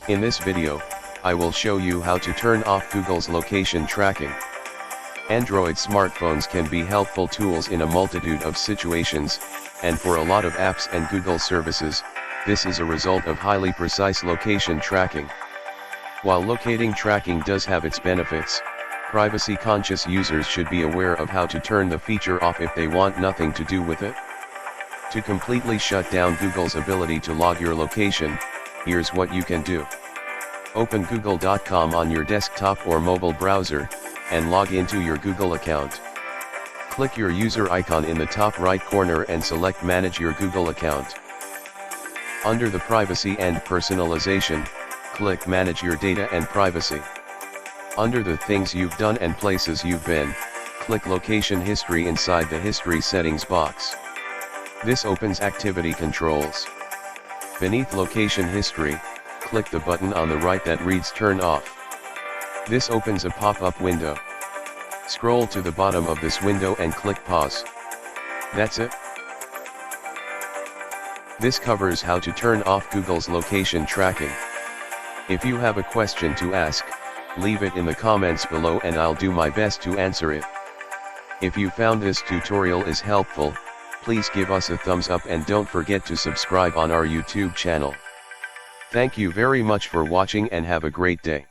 In this video, I will show you how to turn off Google's location tracking. Android smartphones can be helpful tools in a multitude of situations, and for a lot of apps and Google services, this is a result of highly precise location tracking. While locating tracking does have its benefits, privacy-conscious users should be aware of how to turn the feature off if they want nothing to do with it. To completely shut down Google's ability to log your location, here's what you can do. Open google.com on your desktop or mobile browser, and log into your Google account. Click your user icon in the top right corner and select Manage your Google account. Under the Privacy and Personalization, click Manage your data and privacy. Under the Things you've done and places you've been, click Location History inside the History settings box. This opens activity controls. Beneath Location History, click the button on the right that reads Turn Off. This opens a pop-up window. Scroll to the bottom of this window and click Pause. That's it. This covers how to turn off Google's location tracking. If you have a question to ask, leave it in the comments below and I'll do my best to answer it. If you found this tutorial is helpful, please give us a thumbs up and don't forget to subscribe on our YouTube channel. Thank you very much for watching and have a great day.